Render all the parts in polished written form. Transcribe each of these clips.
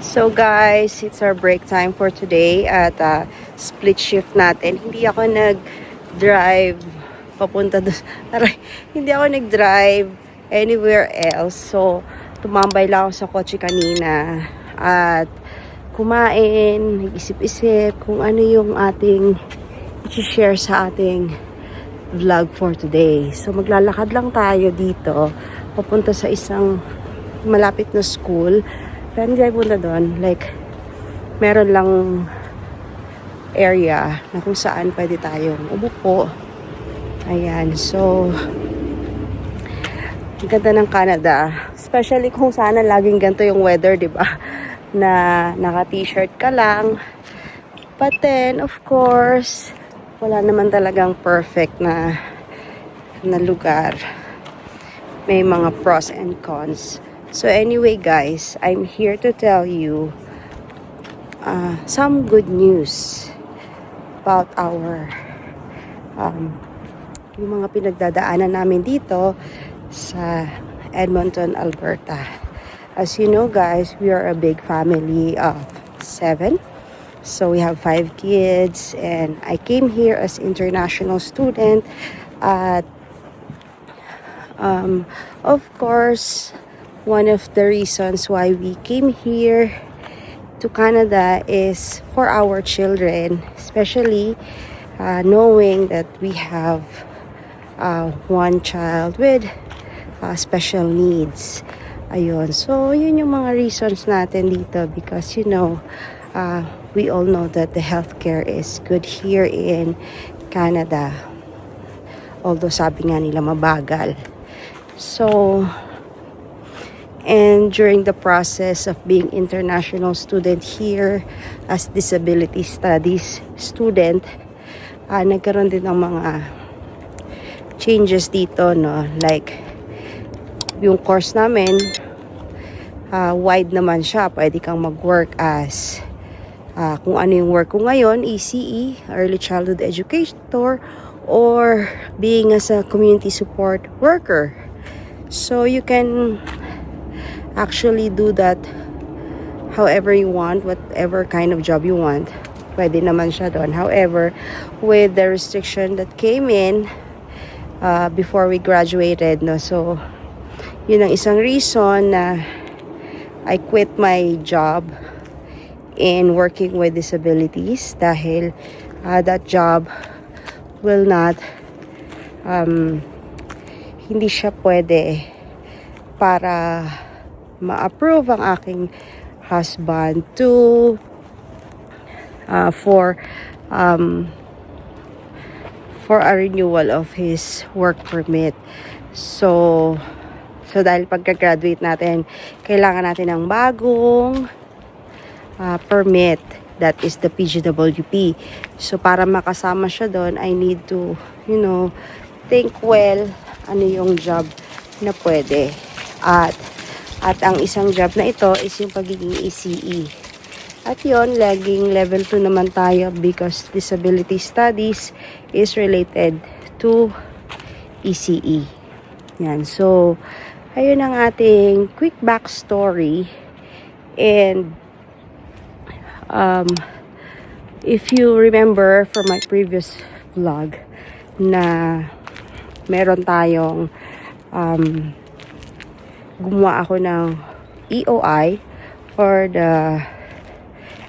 So guys, it's our break time for today at split shift natin. Hindi ako nag-drive papunta doon. Aray, hindi ako nag-drive anywhere else. So, tumambay lang ako sa kotse kanina at kumain, nag-isip-isip kung ano yung ating i-share sa ating vlog for today. So, maglalakad lang tayo dito papunta sa isang malapit na school. Pero hindi tayo punta doon. Like, meron lang area na kung saan pwede tayong umupo. Ayan. So, ang ganda ng Canada. Especially kung sana laging ganito yung weather, di ba? Na naka-t-shirt ka lang. But then, of course, wala naman talagang perfect na lugar. May mga pros and cons. So anyway guys, I'm here to tell you some good news about our yung mga pinagdadaanan namin dito sa Edmonton, Alberta. As you know guys, we are a big family of 7. So we have 5 kids and I came here as international student at of course, one of the reasons why we came here to Canada is for our children, especially knowing that we have one child with special needs. Ayun. So, yun yung mga reasons natin dito because, you know, we all know that the healthcare is good here in Canada. Although sabi nga nila mabagal. So, and during the process of being international student here as disability studies student, nagkaroon din ng mga changes dito, no? Like, yung course namin, wide naman siya. Pwede kang mag-work as, kung ano yung work ko ngayon, ECE, Early Childhood Educator, or being as a community support worker. So, you can actually do that however you want, whatever kind of job you want. Pwede naman siya doon. However, with the restriction that came in before we graduated, no? So, yun ang isang reason na I quit my job in working with disabilities dahil that job will not hindi siya pwede para ma-approve ang aking husband to for a renewal of his work permit. So dahil pagka-graduate natin, kailangan natin ng bagong permit, that is the PGWP. So para makasama siya doon, I need to, you know, think well ano yung job na pwede. At ang isang job na ito is yung pagiging ECE. At yon, laging level 2 naman tayo because disability studies is related to ECE. Yan. So, ayun ang ating quick backstory. And if you remember from my previous vlog na meron tayong gumawa ako ng EOI for the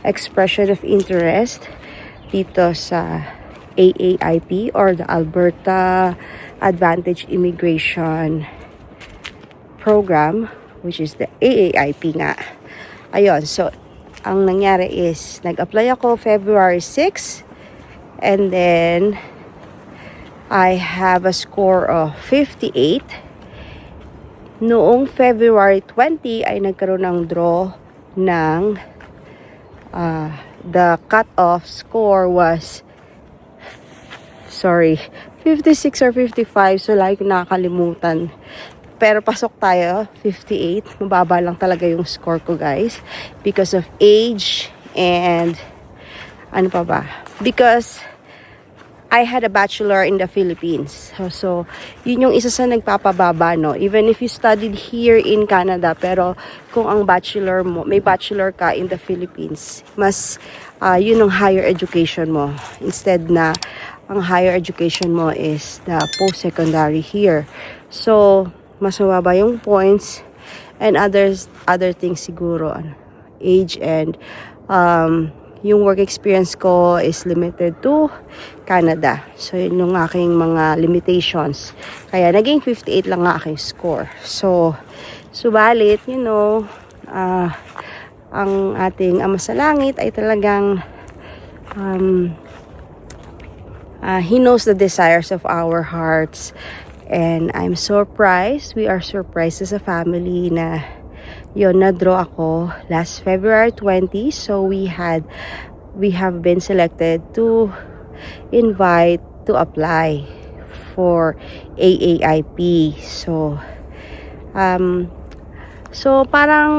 expression of interest dito sa AAIP or the Alberta Advantage Immigration Program, which is the AAIP nga. Ayun, so ang nangyari is nag-apply ako February 6 and then I have a score of 58. Noong February 20 ay nagkaroon ng draw ng the cut-off score was 56 or 55, so like nakakalimutan. Pero pasok tayo, 58. Mababa lang talaga yung score ko guys because of age and ano pa ba? Because I had a bachelor in the Philippines. So yun yung isa sa nagpapababa, no? Even if you studied here in Canada, pero kung ang bachelor mo, may bachelor ka in the Philippines, mas yun ang higher education mo. Instead na ang higher education mo is the post-secondary here. So, mas mababa yung points and other things siguro, age and yung work experience ko is limited to Canada. So, yun yung aking mga limitations. Kaya, naging 58 lang ang aking score. So, subalit, ang ating Ama sa Langit ay talagang He knows the desires of our hearts. And I'm surprised. We are surprised as a family na yun, na-draw ako last February 20. So we have been selected to apply for AAIP. So parang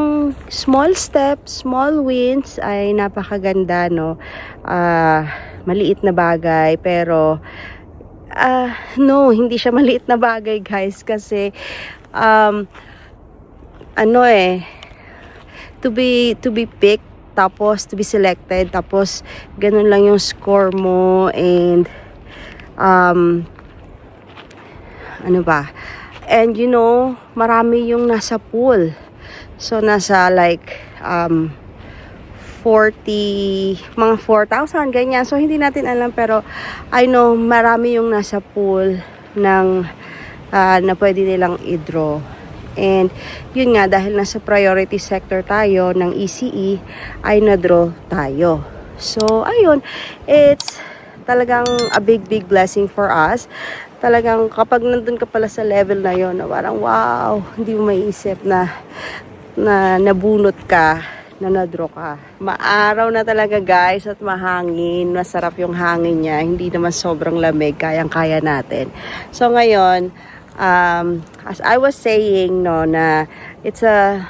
small steps, small wins ay napakaganda, no? Maliit na bagay, pero no, hindi siya maliit na bagay, guys, kasi to be picked, tapos to be selected, tapos ganun lang yung score mo, and and marami yung nasa pool. So nasa like mga 4,000 ganyan. So hindi natin alam, pero I know marami yung nasa pool ng na pwede nilang i-draw. And yun nga, dahil nasa priority sector tayo ng ECE, ay na-draw tayo. So ayun, it's talagang a big blessing for us. Talagang kapag nandun ka pala sa level na yon, na parang wow, hindi mo maiisip na nabunot ka, na na-draw ka. Maaraw na talaga, guys, at mahangin. Masarap yung hangin niya. Hindi naman sobrang lamig. Kayang-kaya natin. So ngayon, as I was saying, no, na it's a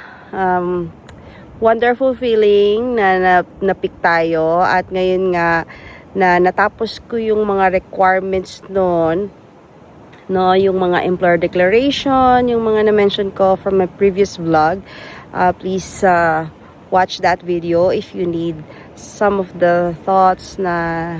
wonderful feeling na na-pick tayo. At ngayon nga, na natapos ko yung mga requirements noon, no, yung mga employer declaration, yung mga na-mention ko from my previous vlog. Please watch that video if you need some of the thoughts na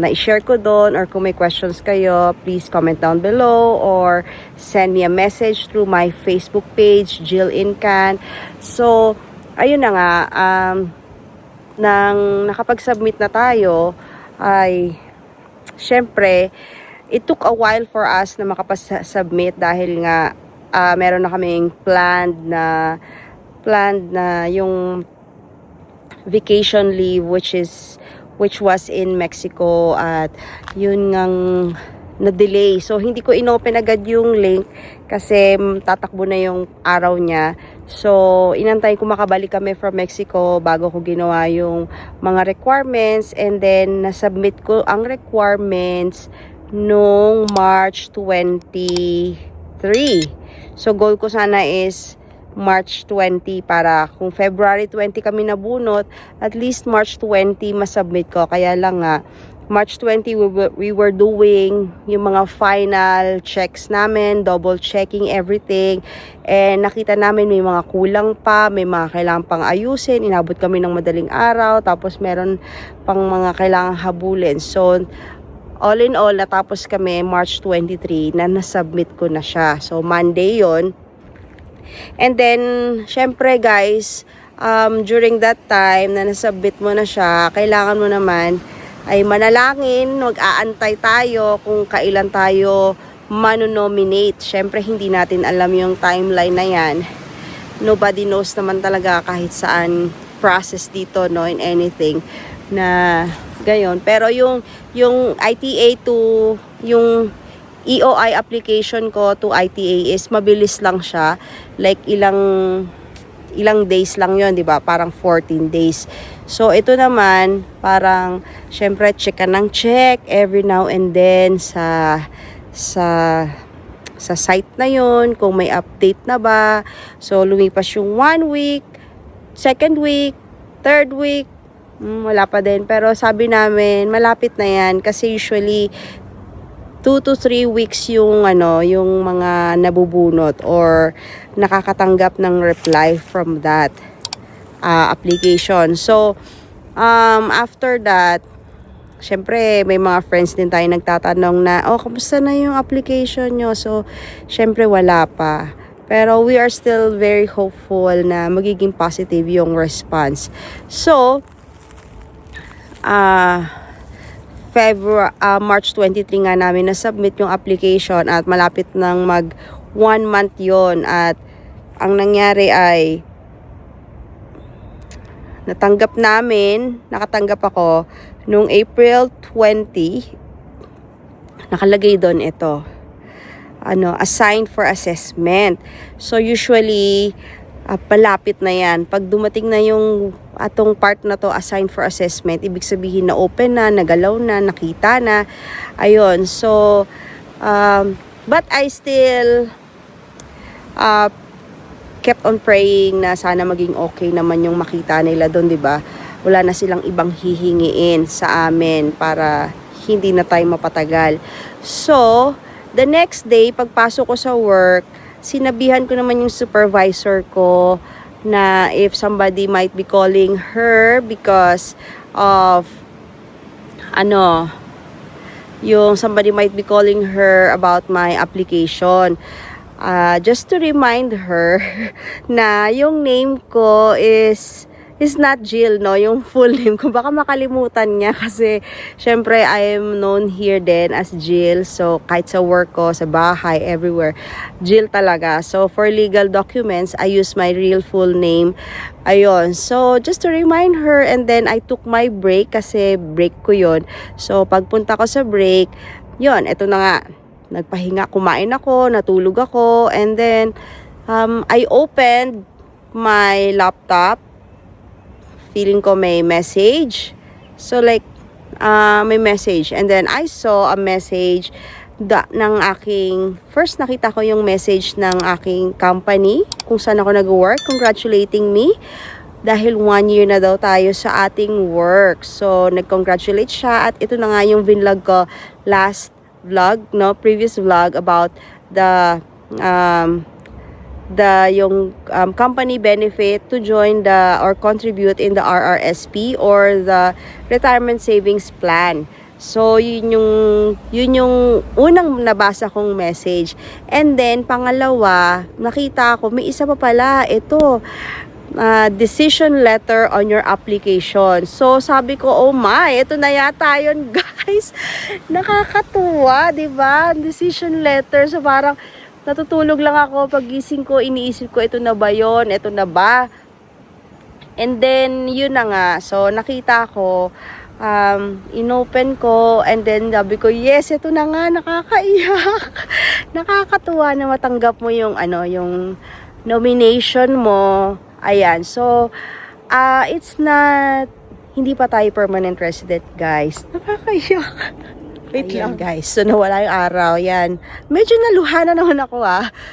i-share ko doon, or kung may questions kayo, please comment down below or send me a message through my Facebook page, Jill Incan. So, ayun na nga, nang nakapag-submit na tayo, ay syempre, it took a while for us na makapag-submit dahil nga meron na kaming planned na yung vacation leave which was in Mexico, at yun ngang na-delay. So hindi ko inopen agad yung link kasi tatakbo na yung araw niya. So inantay ko makabalik kami from Mexico bago ko ginawa yung mga requirements, and then nasubmit ko ang requirements noong March 23. So goal ko sana is March 20 para kung February 20 kami nabunot, at least March 20 masubmit ko. Kaya lang nga, March 20 we were doing yung mga final checks namin, double checking everything, and nakita namin may mga kulang pa, may mga kailangan pang ayusin. Inabot kami ng madaling araw, tapos meron pang mga kailangang habulin. So all in all, natapos kami March 23 na nasubmit ko na siya. So Monday yon. And then, syempre guys, during that time na nasubmit mo na siya, kailangan mo naman ay manalangin, mag-aantay tayo kung kailan tayo manonominate. Syempre, hindi natin alam yung timeline na yan. Nobody knows naman talaga kahit saan process dito, no, in anything na gayon. Pero yung ITA to, yung EOI application ko to ITA is mabilis lang siya. Like ilang days lang yon, di ba? Parang 14 days. So ito naman, parang syempre check ka ng check every now and then sa site na yon kung may update na ba. So lumipas yung 1 week, 2nd week, 3rd week, Wala pa din. Pero sabi namin, malapit na yan. Kasi usually, 2 to 3 weeks yung yung mga nabubunot or nakakatanggap ng reply from that application. So, after that, syempre may mga friends din tayo nagtatanong na, kamusta na yung application nyo? So, syempre wala pa. Pero we are still very hopeful na magiging positive yung response. So, March 23 nga namin na-submit yung application at malapit nang mag 1 month yon. At ang nangyari ay nakatanggap ako noong April 20. Nakalagay doon ito, assigned for assessment. So usually palapit na yan. Pag dumating na yung atong part na to, assigned for assessment, ibig sabihin na open na, nagalaw na, nakita na. Ayun. So, but I still kept on praying na sana maging okay naman yung makita nila doon, di ba? Wala na silang ibang hihingiin sa amin para hindi na tayo mapatagal. So, the next day, pagpasok ko sa work, sinabihan ko naman yung supervisor ko na if somebody might be calling her because of yung somebody might be calling her about my application. Just to remind her na yung name ko is not Jill, no? Yung full name ko. Baka makalimutan niya kasi syempre I am known here then as Jill. So kahit sa work ko, sa bahay, everywhere, Jill talaga. So for legal documents, I use my real full name. Ayun. So just to remind her, and then I took my break kasi break ko yon. So pagpunta ko sa break, yon, eto na nga. Nagpahinga, kumain ako, natulog ako, and then I opened my laptop. Feeling ko may message. So like, may message. And then I saw a message ng aking, first nakita ko yung message ng aking company, kung saan ako nag-work, congratulating me. Dahil 1 year na daw tayo sa ating work. So, nag-congratulate siya. At ito na nga yung vinlog ko last vlog, previous vlog about the company benefit to join or contribute in the RRSP or the retirement savings plan. So yun yung unang nabasa kong message. And then pangalawa, nakita ko may isa pa pala, ito decision letter on your application. So sabi ko, oh my, ito na yata yun, guys. Nakakatuwa, 'di ba? Decision letter. So parang natutulog lang ako, pagising ko, iniisip ko, ito na ba yun? Ito na ba? And then, yun na nga. So, nakita ko, inopen ko, and then sabi ko, yes, ito na nga, nakakaiyak. Nakakatuwa na matanggap mo yung, yung nomination mo. Ayan. So, it's not, hindi pa tayo permanent resident, guys. Nakakaiyak. Wait lang, guys. So, nawala yung araw. Yan. Medyo naluha na naman ako,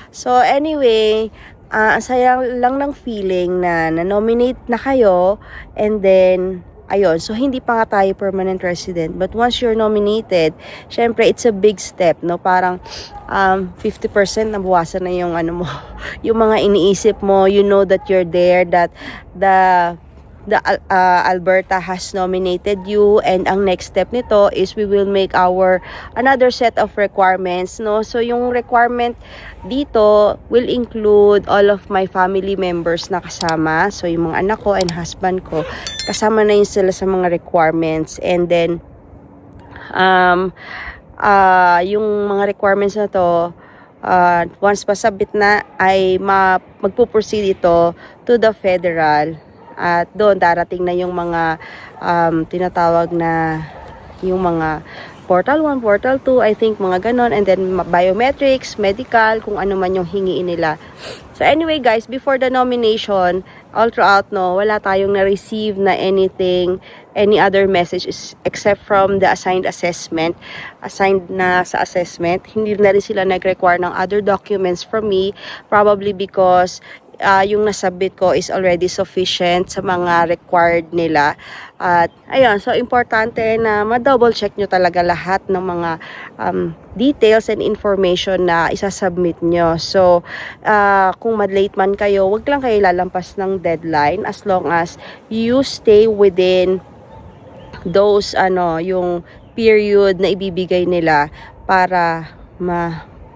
So, anyway, saya lang ng feeling na na-nominate na kayo. And then, ayun. So, hindi pa nga tayo permanent resident. But once you're nominated, syempre, it's a big step, no? Parang, 50% nabawasan na yung, mo, yung mga iniisip mo. You know that you're there, that Alberta has nominated you, and ang next step nito is we will make another set of requirements, no? So yung requirement dito will include all of my family members na kasama, so yung mga anak ko and husband ko, kasama na yun sila sa mga requirements. And then yung mga requirements na to, once pasabit na ay magpo-proceed ito to the federal. At doon darating na yung mga tinatawag na yung mga Portal 1, Portal 2, I think mga ganon. And then biometrics, medical, kung ano man yung hingiin nila. So anyway guys, before the nomination, all throughout, wala tayong na-receive na anything, any other messages except from the assigned na sa assessment. Hindi na rin sila nag-require ng other documents from me, probably because yung nasubmit ko is already sufficient sa mga required nila. At ayun, so importante na ma-double check nyo talaga lahat ng mga details and information na isasubmit nyo. So kung mad-late man kayo, wag lang kayo lalampas ng deadline as long as you stay within those yung period na ibibigay nila para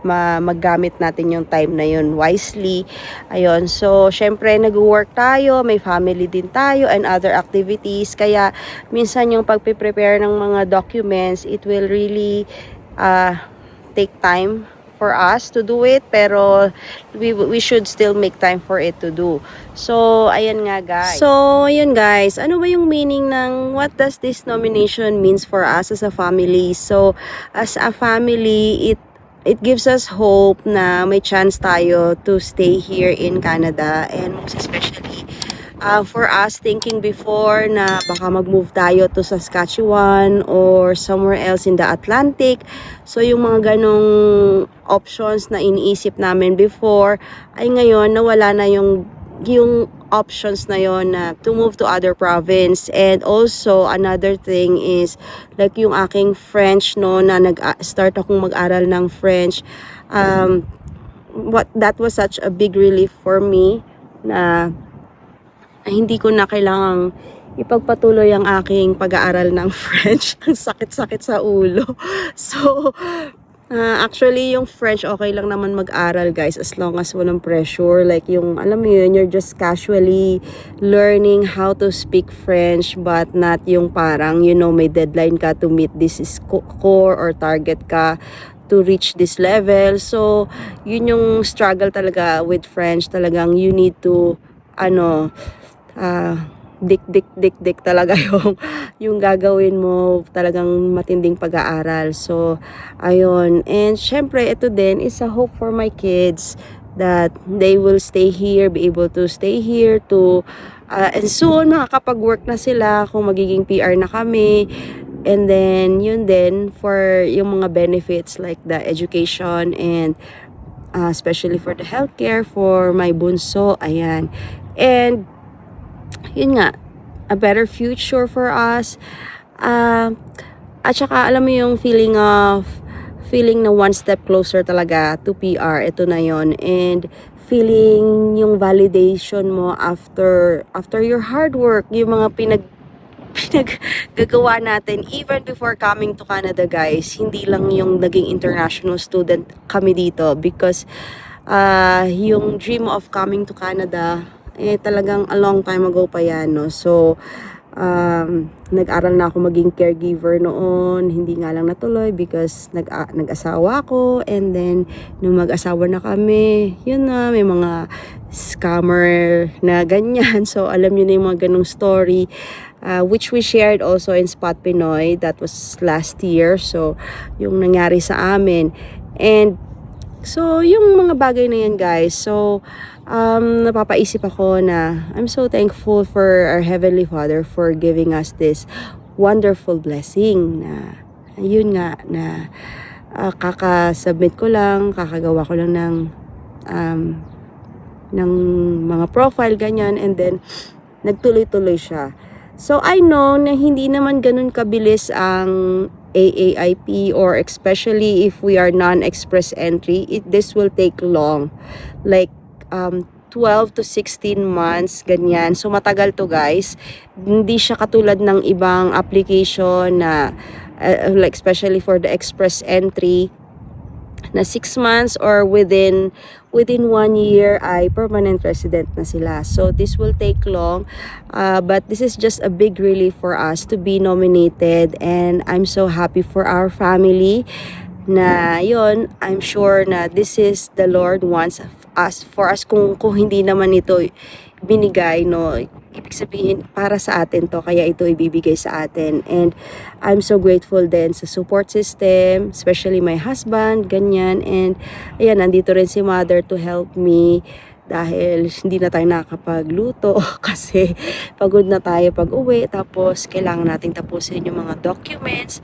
magamit natin yung time na yun wisely. Ayun, so syempre nag-work tayo, may family din tayo and other activities, kaya minsan yung pagpe-prepare ng mga documents, it will really take time for us to do it, pero we should still make time for it to do. So ayan nga guys. So ayun guys, ano ba yung meaning ng what does this nomination means for us as a family? So as a family, it gives us hope na may chance tayo to stay here in Canada, and most especially for us thinking before na baka mag-move tayo to Saskatchewan or somewhere else in the Atlantic. So yung mga ganong options na iniisip namin before, ay ngayon nawala na yung options na yon na to move to other province. And also another thing is like yung aking French na nag-start akong mag-aral ng French, that was such a big relief for me na hindi ko na kailangang ipagpatuloy ang aking pag-aaral ng French. Ang sakit-sakit sa ulo. So actually, yung French, okay lang naman mag-aral guys as long as walang pressure. Like yung, alam mo yun, you're just casually learning how to speak French, but not yung parang, may deadline ka to meet this score or target ka to reach this level. So, yun yung struggle talaga with French. Talagang you need to, dik talaga yung gagawin mo, talagang matinding pag-aaral. So ayun, and syempre ito din is a hope for my kids that they will stay here, be able to stay here to and soon makakapag-work na sila kung magiging PR na kami. And then yun din for yung mga benefits like the education and especially for the healthcare for my bunso, ayan. And yun nga, a better future for us. At saka alam mo yung feeling na one step closer talaga to PR, ito na yon. And feeling yung validation mo after your hard work, yung mga pinaggagawa natin even before coming to Canada guys. Hindi lang yung naging international student kami dito, because yung dream of coming to Canada talagang a long time ago pa yan, no? So nag-aral na ako maging caregiver noon, hindi nga lang natuloy because nag-asawa ako, and then nung mag-asawa na kami, yun na, may mga scammer na ganyan. So alam niyo na yung mga ganong story, which we shared also in Spot Pinoy, that was last year. So yung nangyari sa amin, and so yung mga bagay na yan guys, so napapaisip ako na I'm so thankful for our Heavenly Father for giving us this wonderful blessing na yun nga na kakasubmit ko lang, kakagawa ko lang ng mga profile ganyan, and then nagtuloy-tuloy siya. So I know na hindi naman ganun kabilis ang AAIP, or especially if we are non-express entry, this will take long, like 12 to 16 months, ganyan. So matagal to guys. Hindi siya katulad ng ibang application na like especially for the express entry na 6 months or within 1 year ay permanent resident na sila. So this will take long, but this is just a big relief for us to be nominated, and I'm so happy for our family na yon. I'm sure na this is the Lord wants for us. Kung hindi naman ito binigay, no, ibig sabihin para sa atin to, kaya ito ibibigay sa atin. And I'm so grateful din sa support system, especially my husband, ganyan. And ayan, nandito rin si mother to help me dahil hindi na tayo nakakapagluto kasi pagod na tayo pag uwi, tapos kailangan nating tapusin yung mga documents,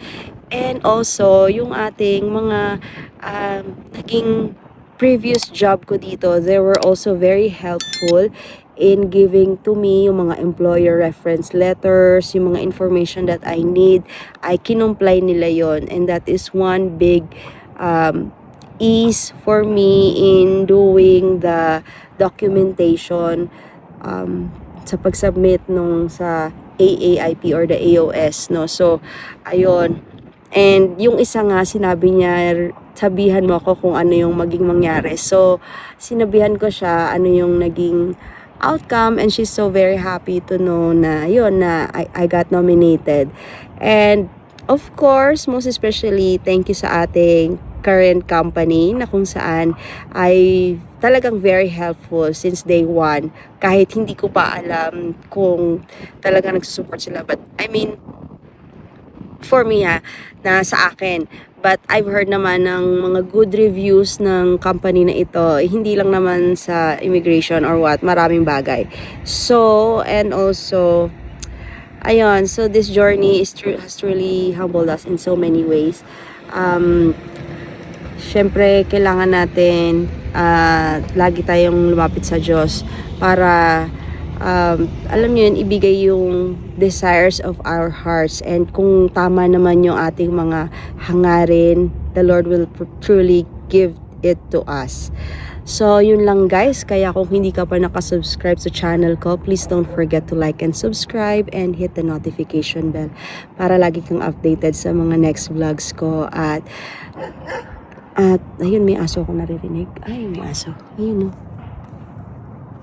and also yung ating mga naging previous job ko dito, they were also very helpful in giving to me yung mga employer reference letters, yung mga information that I need. Ay kinumply nila yon, and that is one big ease for me in doing the documentation sa pag-submit nung sa AAIP or the AOS, no? So, ayun. And yung isa nga, sinabi niya, sabihan mo ako kung ano yung maging mangyari. So, sinabihan ko siya ano yung naging outcome, and she's so very happy to know na yun, na I got nominated. And of course, most especially, thank you sa ating current company na kung saan ay talagang very helpful since day one. Kahit hindi ko pa alam kung talagang nagsusupport sila. But I mean, for me na sa akin. But I've heard naman ng mga good reviews ng company na ito. Hindi lang naman sa immigration or what, maraming bagay. So, and also, ayun, so this journey has truly humbled us in so many ways. Syempre, kailangan natin lagi tayong lumapit sa Diyos para alam niyo yun, ibigay yung desires of our hearts, and kung tama naman yung ating mga hangarin, the Lord will truly give it to us. So, yun lang guys. Kaya kung hindi ka pa nakasubscribe sa channel ko, please don't forget to like and subscribe and hit the notification bell para lagi kang updated sa mga next vlogs ko. At ayun, may aso ako naririnig. Ay, may aso. Ayun, no.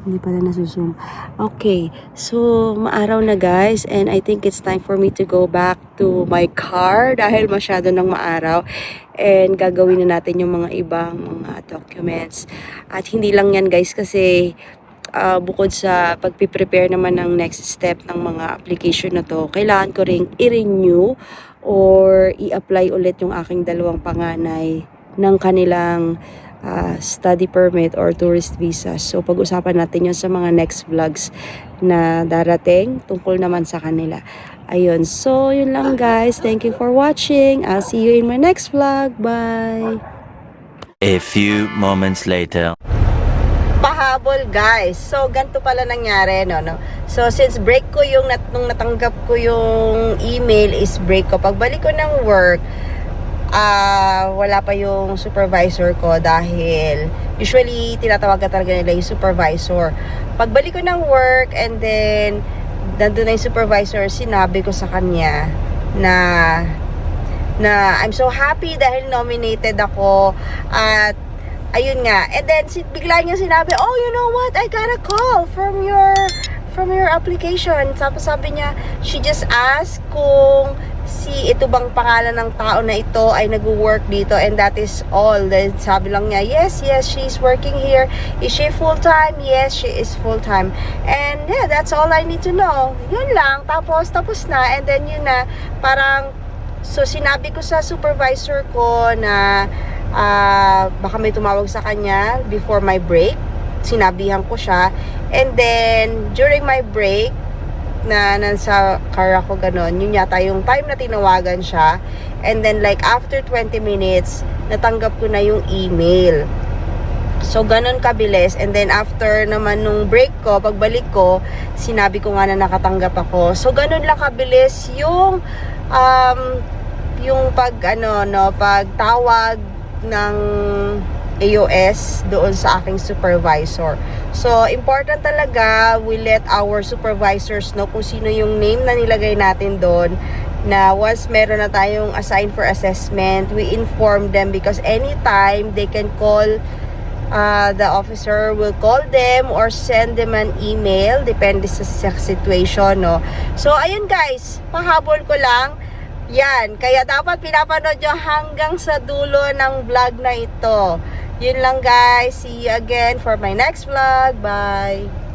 Hindi pala nasuzoom. Okay, so maaraw na guys, and I think it's time for me to go back to my car dahil masyado nang maaraw, and gagawin na natin yung mga ibang mga documents. At hindi lang yan guys, kasi bukod sa pagpiprepare naman ng next step ng mga application na to, kailangan ko ring i-renew or i-apply ulit yung aking dalawang panganay ng kanilang study permit or tourist visa. So, pag-usapan natin yun sa mga next vlogs na darating tungkol naman sa kanila. Ayun. So, yun lang guys. Thank you for watching. I'll see you in my next vlog. Bye! A few moments later. Pahabol guys. So, ganito pala nangyari, no? So, since break ko yung, nung natanggap ko yung email is break ko. Pagbalik ko ng work, wala pa yung supervisor ko dahil usually tinatawagan talaga nila yung supervisor. Pagbalik ko ng work, and then nandun na yung supervisor, sinabi ko sa kanya na I'm so happy dahil nominated ako. At ayun nga, and then bigla niya sinabi, oh, you know what, I got a call from your application. Tapos sabi niya, she just asked kung ito bang pangalan ng tao na ito ay nag-work dito, and that is all. Then sabi lang niya, yes, she's working here. Is she full-time? Yes, she is full-time. And yeah, that's all I need to know. Yun lang. Tapos na. And then yun na, parang, so sinabi ko sa supervisor ko na baka may tumawag sa kanya before my break. Sinabihan ko siya. And then, during my break, na nasa car ako, ganon, yun yata yung time na tinawagan siya. And then like after 20 minutes, natanggap ko na yung email. So ganon kabilis. And then after naman nung break ko, pagbalik ko, sinabi ko nga na nakatanggap ako. So ganon lang kabilis yung pagtawag ng AOS doon sa aking supervisor. So, important talaga, we let our supervisors know kung sino yung name na nilagay natin doon, na once meron na tayong assign for assessment, we inform them, because anytime they can call, the officer will call them or send them an email, depende sa situation, no? So, ayun guys, pahabol ko lang. Yan, kaya dapat pinapanood nyo hanggang sa dulo ng vlog na ito. Yun lang guys. See you again for my next vlog. Bye!